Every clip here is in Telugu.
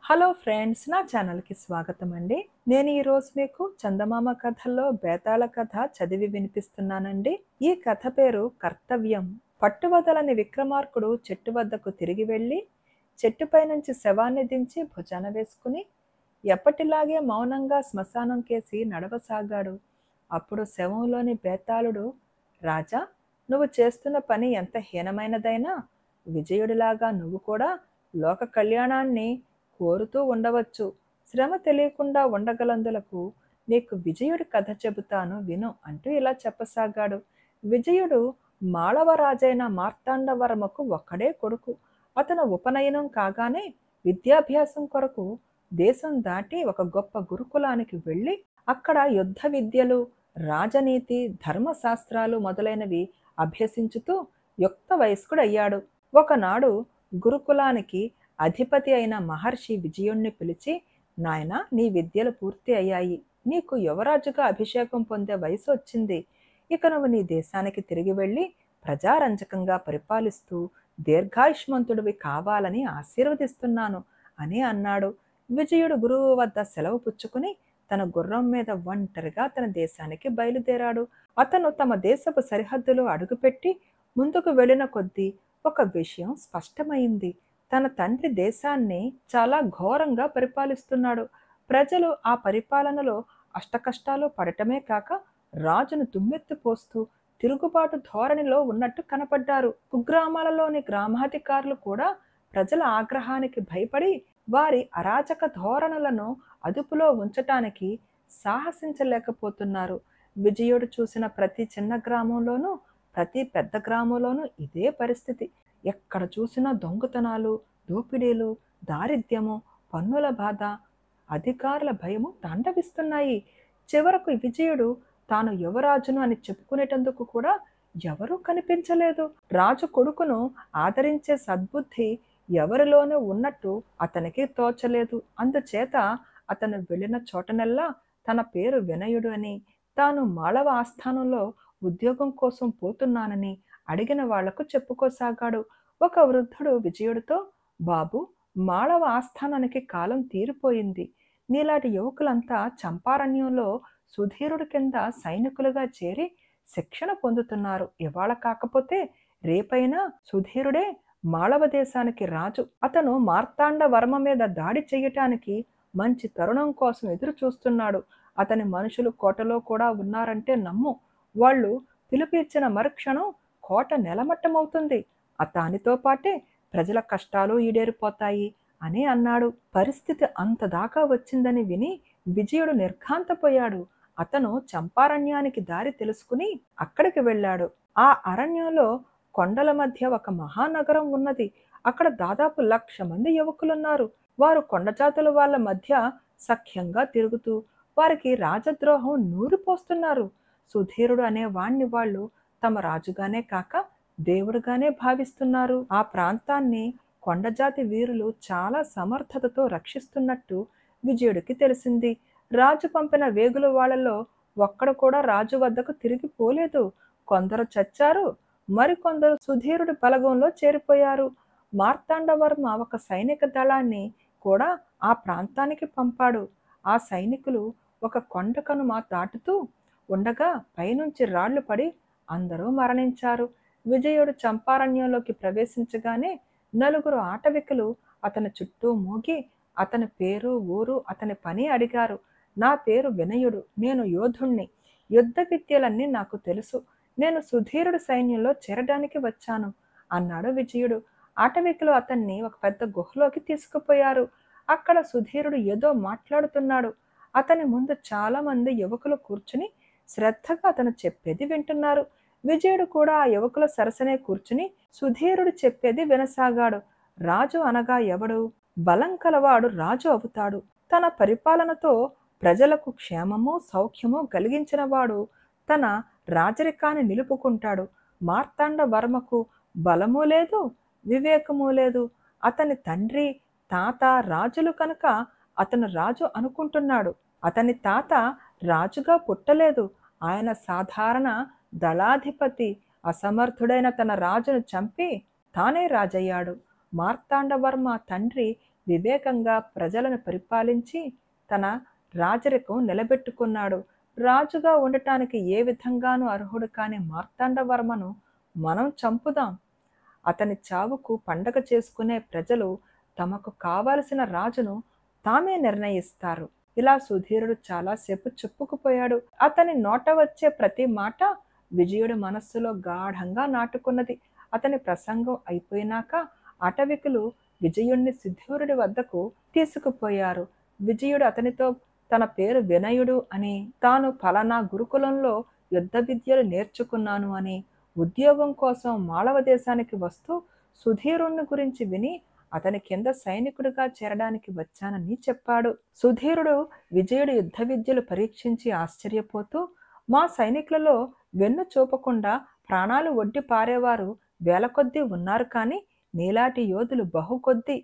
హలో ఫ్రెండ్స్, నా ఛానల్కి స్వాగతం అండి. నేను ఈరోజు మీకు చందమామ కథల్లో బేతాళ కథ చదివి వినిపిస్తున్నానండి. ఈ కథ పేరు కర్తవ్యం. పట్టువదలని విక్రమార్కుడు చెట్టు వద్దకు తిరిగి వెళ్ళి చెట్టుపై నుంచి శవాన్ని దించి భుజాన వేసుకుని ఎప్పటిలాగే మౌనంగా శ్మశానం కేసి నడవసాగాడు. అప్పుడు శవంలోని బేతాళుడు, రాజా, నువ్వు చేస్తున్న పని ఎంత హీనమైనదైనా విజయుడిలాగా నువ్వు కూడా లోక కళ్యాణాన్ని కోరుతూ ఉండవచ్చు. శ్రమ తెలియకుండా ఉండగలందులకు నీకు విజయుడి కథ చెబుతాను విను అంటూ ఇలా చెప్పసాగాడు. విజయుడు మాళవరాజైన మార్తాండవర్మకు ఒక్కడే కొడుకు. అతను ఉపనయనం కాగానే విద్యాభ్యాసం కొరకు దేశం దాటి ఒక గొప్ప గురుకులానికి వెళ్ళి అక్కడ యుద్ధ విద్యలు, రాజనీతి, ధర్మశాస్త్రాలు మొదలైనవి అభ్యసించుతూ యుక్త వయస్కుడయ్యాడు. ఒకనాడు గురుకులానికి అధిపతి అయిన మహర్షి విజయుణ్ణి పిలిచి, నాయనా, నీ విద్యలు పూర్తి అయ్యాయి. నీకు యువరాజుగా అభిషేకం పొందే వయసు వచ్చింది. ఇక నువ్వు నీ దేశానికి తిరిగి వెళ్ళి ప్రజారంజకంగా పరిపాలిస్తూ దీర్ఘాయుష్మంతుడివి కావాలని ఆశీర్వదిస్తున్నాను అని అన్నాడు. విజయుడు గురువు వద్ద సెలవు పుచ్చుకుని తన గుర్రం మీద ఒంటరిగా తన దేశానికి బయలుదేరాడు. అతను తమ దేశపు సరిహద్దులో అడుగుపెట్టి ముందుకు వెళ్ళిన కొద్దీ ఒక విషయం స్పష్టమైంది. తన తండ్రి దేశాన్ని చాలా ఘోరంగా పరిపాలిస్తున్నాడు. ప్రజలు ఆ పరిపాలనలో అష్టకష్టాలు పడటమే కాక రాజును దుమ్మెత్తిపోస్తూ తిరుగుబాటు ధోరణిలో ఉన్నట్టు కనపడ్డారు. కుగ్రామాలలోని గ్రామాధికారులు కూడా ప్రజల ఆగ్రహానికి భయపడి వారి అరాచక ధోరణులను అదుపులో ఉంచటానికి సాహసించలేకపోతున్నారు. విజయుడు చూసిన ప్రతి చిన్న గ్రామంలోనూ, ప్రతి పెద్ద గ్రామంలోనూ ఇదే పరిస్థితి. ఎక్కడ చూసినా దొంగతనాలు, దోపిడీలు, దారిద్ర్యము, పన్నుల బాధ, అధికారుల భయము తాండవిస్తున్నాయి. చివరకు విజయుడు తాను యువరాజును అని చెప్పుకునేటందుకు కూడా ఎవరూ కనిపించలేదు. రాజు కొడుకును ఆదరించే సద్బుద్ధి ఎవరిలోనూ ఉన్నట్టు అతనికి తోచలేదు. అందుచేత అతను వెళ్ళిన చోటనల్లా తన పేరు వినయుడు అని, తాను మాళవ ఆస్థానంలో ఉద్యోగం కోసం పోతున్నానని అడిగిన వాళ్లకు చెప్పుకోసాగాడు. ఒక వృద్ధుడు విజయుడితో, బాబు, మాళవ ఆస్థానానికి కాలం తీరిపోయింది. నీలాంటి యువకులంతా చంపారణ్యంలో సుధీరుడి కింద సైనికులుగా చేరి శిక్షణ పొందుతున్నారు. ఇవాళ కాకపోతే రేపైనా సుధీరుడే మాళవ దేశానికి రాజు. అతను మార్తాండవర్మ మీద దాడి చెయ్యటానికి మంచి తరుణం కోసం ఎదురు చూస్తున్నాడు. అతని మనుషులు కోటలో కూడా ఉన్నారంటే నమ్ము. వాళ్ళు పిలుపు ఇచ్చిన మరుక్షణం కోట నెలమట్టమవుతుంది. దానితో పాటే ప్రజల కష్టాలు ఈడేరిపోతాయి అని అన్నాడు. పరిస్థితి అంతదాకా వచ్చిందని విని విజయుడు నిర్ఘాంతపోయాడు. అతను చంపారణ్యానికి దారి తెలుసుకుని అక్కడికి వెళ్ళాడు. ఆ అరణ్యంలో కొండల మధ్య ఒక మహానగరం ఉన్నది. అక్కడ దాదాపు 1,00,000 మంది యువకులున్నారు. వారు కొండజాతుల వాళ్ళ మధ్య సఖ్యంగా తిరుగుతూ వారికి రాజద్రోహం నూరిపోస్తున్నారు. సుధీరుడు అనే వాణ్ణి వాళ్ళు తమ రాజుగానే కాక దేవుడుగానే భావిస్తున్నారు. ఆ ప్రాంతాన్ని కొండజాతి వీరులు చాలా సమర్థతతో రక్షిస్తున్నట్టు విజయుడికి తెలిసింది. రాజు పంపిన వేగుల వాళ్ళలో ఒక్కడు కూడా రాజు వద్దకు తిరిగి పోలేదు. కొందరు చచ్చారు, మరికొందరు సుధీరుడి బలగంలో చేరిపోయారు. మార్తాండవర్మ ఒక సైనిక దళాన్ని కూడా ఆ ప్రాంతానికి పంపాడు. ఆ సైనికులు ఒక కొండ కనుమ దాటుతూ ఉండగా పైనుంచి రాళ్లు పడి అందరూ మరణించారు. విజయుడు చంపారణ్యంలోకి ప్రవేశించగానే 4 ఆటవికులు అతని చుట్టూ మూగి అతని పేరు, ఊరు, అతని పని అడిగారు. నా పేరు వినయుడు, నేను యోధుణ్ణి, యుద్ధ విద్యలన్నీ నాకు తెలుసు, నేను సుధీరుడి సైన్యంలో చేరడానికి వచ్చాను అన్నాడు విజయుడు. ఆటవికులు అతన్ని ఒక పెద్ద గుహలోకి తీసుకుపోయారు. అక్కడ సుధీరుడు ఏదో మాట్లాడుతున్నాడు. అతని ముందు చాలా మంది యువకులు కూర్చుని శ్రద్ధగా అతను చెప్పేది వింటున్నారు. విజయుడు కూడా ఆ యువకుల సరసనే కూర్చుని సుధీరుడు చెప్పేది వినసాగాడు. రాజు అనగా ఎవడు? బలం కలవాడు రాజు అవుతాడు. తన పరిపాలనతో ప్రజలకు క్షేమము, సౌఖ్యము కలిగించిన వాడు తన రాజరికాన్ని నిలుపుకుంటాడు. మార్తాండవర్మకు బలము లేదు, వివేకము లేదు. అతని తండ్రి, తాత రాజులు కనుక అతను రాజు అనుకుంటున్నాడు. అతని తాత రాజుగా పుట్టలేదు. ఆయన సాధారణ దళాధిపతి. అసమర్థుడైన తన రాజును చంపి తానే రాజయ్యాడు. మార్తాండవర్మ తండ్రి వివేకంగా ప్రజలను పరిపాలించి తన రాజరికం నిలబెట్టుకున్నాడు. రాజుగా ఉండటానికి ఏ విధంగానూ అర్హుడు కాని మార్తాండవర్మను మనం చంపుదాం. అతని చావుకు పండగ చేసుకునే ప్రజలు తమకు కావలసిన రాజును తామే నిర్ణయిస్తారు. ఇలా సుధీరుడు చాలాసేపు చెప్పుకుపోయాడు. అతని నోట వచ్చే ప్రతి మాట విజయుడి మనస్సులో గాఢంగా నాటుకున్నది. అతని ప్రసంగం అయిపోయినాక అటవికులు విజయుణ్ణి సుధీరుడి వద్దకు తీసుకుపోయారు. విజయుడు అతనితో తన పేరు వినయుడు అని, తాను ఫలానా గురుకులంలో యుద్ధ విద్యలు నేర్చుకున్నాను అని, ఉద్యోగం కోసం మాళవ దేశానికి వస్తూ సుధీరుణ్ణి గురించి విని అతని కింద సైనికుడిగా చేరడానికి వచ్చానని చెప్పాడు. సుధీరుడు విజయుడి యుద్ధ విద్యలు పరీక్షించి ఆశ్చర్యపోతూ, మా సైనికులలో వెన్ను చూపకుండా ప్రాణాలు ఒడ్డి పారేవారు వేల కొద్దీ ఉన్నారు, కానీ నీలాంటి యోధులు బహుకొద్దీ.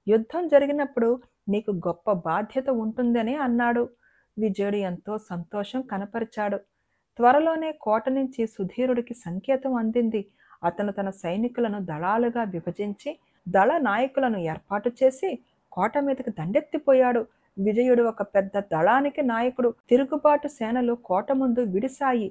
యుద్ధం జరిగినప్పుడు నీకు గొప్ప బాధ్యత ఉంటుందని అన్నాడు. విజయుడు ఎంతో సంతోషం కనపరిచాడు. త్వరలోనే కోట నుంచి సుధీరుడికి సంకేతం అందింది. అతను తన సైనికులను దళాలుగా విభజించి దళ నాయకులను ఏర్పాటు చేసి కోట మీదకి దండెత్తిపోయాడు. విజయుడు ఒక పెద్ద దళానికి నాయకుడు. తిరుగుబాటు సేనలు కోట ముందు విడిసాయి.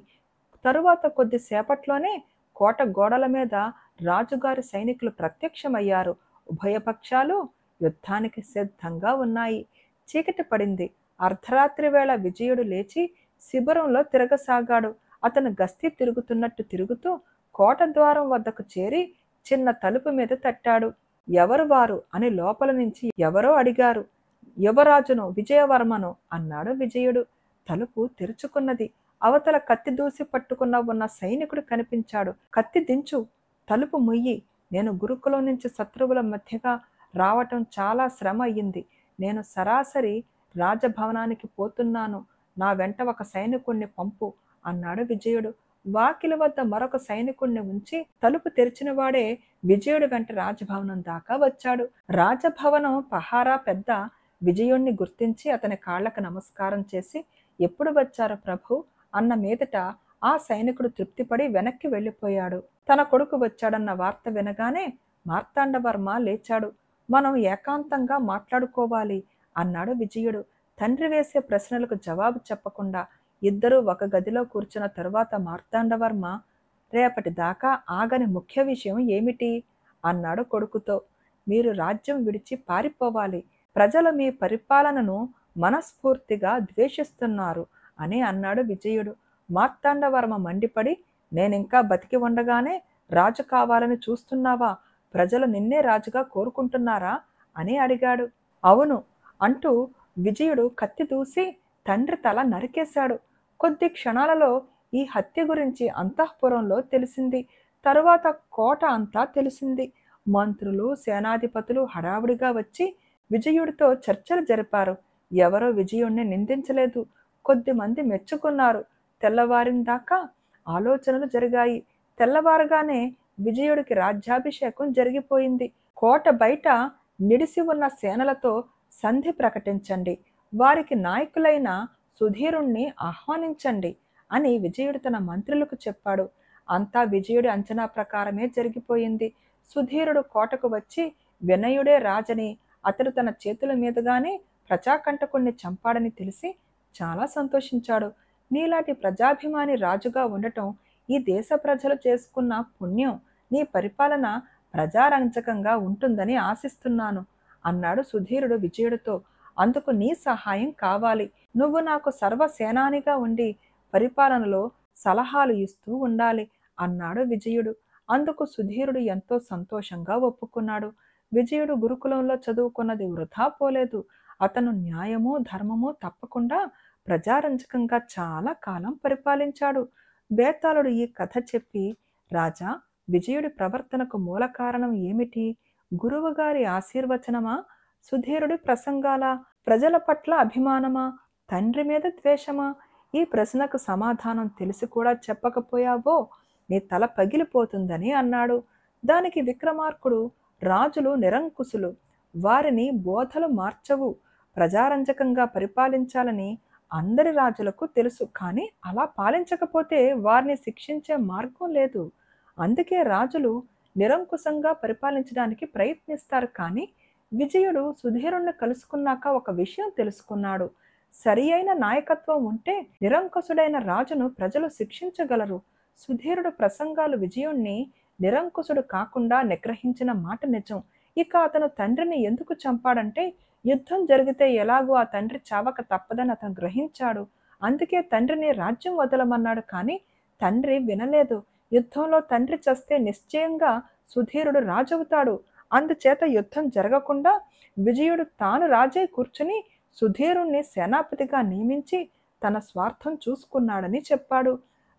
తరువాత కొద్దిసేపట్లోనే కోట గోడల మీద రాజుగారి సైనికులు ప్రత్యక్షమయ్యారు. ఉభయపక్షాలు యుద్ధానికి సిద్ధంగా ఉన్నాయి. చీకటి పడింది. అర్ధరాత్రి వేళ విజయుడు లేచి శిబిరంలో తిరగసాగాడు. అతను గస్తీ తిరుగుతున్నట్టు తిరుగుతూ కోట ద్వారం వద్దకు చేరి చిన్న తలుపు మీద తట్టాడు. ఎవరు వారు అని లోపల నుంచి ఎవరో అడిగారు. యువరాజును, విజయవర్మను అన్నాడు విజయుడు. తలుపు తెరుచుకున్నది. అవతల కత్తి దూసి పట్టుకున్న ఉన్న సైనికుడు కనిపించాడు. కత్తి దించు, తలుపు ముయ్యి. నేను గురుకులం నుంచి శత్రువుల మధ్యగా రావటం చాలా శ్రమ అయ్యింది. నేను సరాసరి రాజభవనానికి పోతున్నాను. నా వెంట ఒక సైనికుణ్ణి పంపు అన్నాడు విజయుడు. వాకిలి వద్ద మరొక సైనికుణ్ణి ఉంచి తలుపు తెరిచిన వాడే విజయుడు వెంట రాజభవనం దాకా వచ్చాడు. రాజభవనం పహారా పెద్ద విజయుణ్ణి గుర్తించి అతని కాళ్లకు నమస్కారం చేసి, ఎప్పుడు వచ్చారు ప్రభు అన్న మీదట ఆ సైనికుడు తృప్తిపడి వెనక్కి వెళ్ళిపోయాడు. తన కొడుకు వచ్చాడన్న వార్త వినగానే మార్తాండవర్మ లేచాడు. మనం ఏకాంతంగా మాట్లాడుకోవాలి అన్నాడు విజయుడు. తండ్రి వేసే ప్రశ్నలకు జవాబు చెప్పకుండా ఇద్దరూ ఒక గదిలో కూర్చున్న తరువాత మార్తాండవర్మ, రేపటి దాకా ఆగని ముఖ్య విషయం ఏమిటి అన్నాడు కొడుకుతో. మీరు రాజ్యం విడిచి పారిపోవాలి. ప్రజలు మీ పరిపాలనను మనస్ఫూర్తిగా ద్వేషిస్తున్నారు అని అన్నాడు విజయుడు. మార్తాండవర్మ మండిపడి, నేనింకా బతికి ఉండగానే రాజు కావాలని చూస్తున్నావా? ప్రజలు నిన్నే రాజుగా కోరుకుంటున్నారా అని అడిగాడు. అవును అంటూ విజయుడు కత్తి దూసి తండ్రి తల నరికేశాడు. కొద్ది క్షణాలలో ఈ హత్య గురించి అంతఃపురంలో తెలిసింది. తరువాత కోట అంతా తెలిసింది. మంత్రులు, సేనాధిపతులు హడావుడిగా వచ్చి విజయుడితో చర్చలు జరిపారు. ఎవరో విజయుణ్ణి నిందించలేదు. కొద్దిమంది మెచ్చుకున్నారు. తెల్లవారిందాకా ఆలోచనలు జరిగాయి. తెల్లవారుగానే విజయుడికి రాజ్యాభిషేకం జరిగిపోయింది. కోట బయట నిడిసి ఉన్న సేనలతో సంధి ప్రకటించండి. వారికి నాయకులైన సుధీరుణ్ణి ఆహ్వానించండి అని విజయుడు తన మంత్రులకు చెప్పాడు. అంతా విజయుడి అంచనా ప్రకారమే జరిగిపోయింది. సుధీరుడు కోటకు వచ్చి వినయుడే రాజని, అతడు తన చేతుల మీదుగానే ప్రజాకంటకుణ్ణి చంపాడని తెలిసి చాలా సంతోషించాడు. నీలాంటి ప్రజాభిమాని రాజుగా ఉండటం ఈ దేశ ప్రజలు చేసుకున్న పుణ్యం. నీ పరిపాలన ప్రజారంజకంగా ఉంటుందని ఆశిస్తున్నాను అన్నాడు సుధీరుడు విజయుడితో. అందుకు నీ సహాయం కావాలి. నువ్వు నాకు సర్వసేనానిగా ఉండి పరిపాలనలో సలహాలు ఇస్తూ ఉండాలి అన్నాడు విజయుడు. అందుకు సుధీరుడు ఎంతో సంతోషంగా ఒప్పుకున్నాడు. విజయుడు గురుకులంలో చదువుకున్నది వృధా పోలేదు. అతను న్యాయము ధర్మము తప్పకుండా ప్రజారంజకంగా చాలా కాలం పరిపాలించాడు. బేతాళుడు ఈ కథ చెప్పి, రాజా, విజయుడి ప్రవర్తనకు మూల కారణం ఏమిటి? గురువుగారి ఆశీర్వచనమా? సుధీరుడి ప్రసంగాల? ప్రజల పట్ల అభిమానమా? తండ్రి మీద ద్వేషమా? ఈ ప్రశ్నకు సమాధానం తెలిసి కూడా చెప్పకపోయావో నీ తల పగిలిపోతుందని అన్నాడు. దానికి విక్రమార్కుడు, రాజులు నిరంకుశులు, వారిని బోధలు మార్చవు. ప్రజారంజకంగా పరిపాలించాలని అందరి రాజులకు తెలుసు, కానీ అలా పాలించకపోతే వారిని శిక్షించే మార్గం లేదు. అందుకే రాజులు నిరంకుశంగా పరిపాలించడానికి ప్రయత్నిస్తారు, కానీ విజయుడు సుధీరుణ్ణి కలుసుకున్నాక ఒక విషయం తెలుసుకున్నాడు. సరి అయిన నాయకత్వం ఉంటే నిరంకుశుడైన రాజును ప్రజలు శిక్షించగలరు. సుధీరుడు ప్రసంగాలు విజయుణ్ణి నిరంకుశుడు కాకుండా నిగ్రహించిన మాట నిజం. ఇక అతను తండ్రిని ఎందుకు చంపాడంటే యుద్ధం జరిగితే ఎలాగో ఆ తండ్రి చావక తప్పదని అతను గ్రహించాడు. అందుకే తండ్రిని రాజ్యం వదలమన్నాడు. కానీ తండ్రి వినలేదు. యుద్ధంలో తండ్రి చస్తే నిశ్చయంగా సుధీరుడు రాజవుతాడు. అందుచేత యుద్ధం జరగకుండా విజయుడు తాను రాజై కూర్చుని సుధీరుణ్ణి సేనాపతిగా నియమించి తన స్వార్థం చూసుకున్నాడని చెప్పాడు.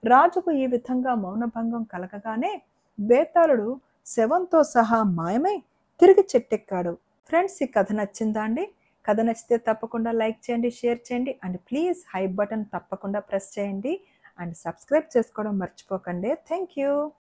రాజుకు ఈ విధంగా మౌనభంగం కలగగానే బేతాళుడు శవంతో సహా మాయమై తిరిగి చెట్టెక్కాడు. ఫ్రెండ్స్, ఈ కథ నచ్చిందా అండి? కథ నచ్చితే తప్పకుండా లైక్ చేయండి, షేర్ చేయండి అండ్ ప్లీజ్ హై బటన్ తప్పకుండా ప్రెస్ చేయండి అండ్ సబ్స్క్రైబ్ చేసుకోవడం మర్చిపోకండి. Thank you.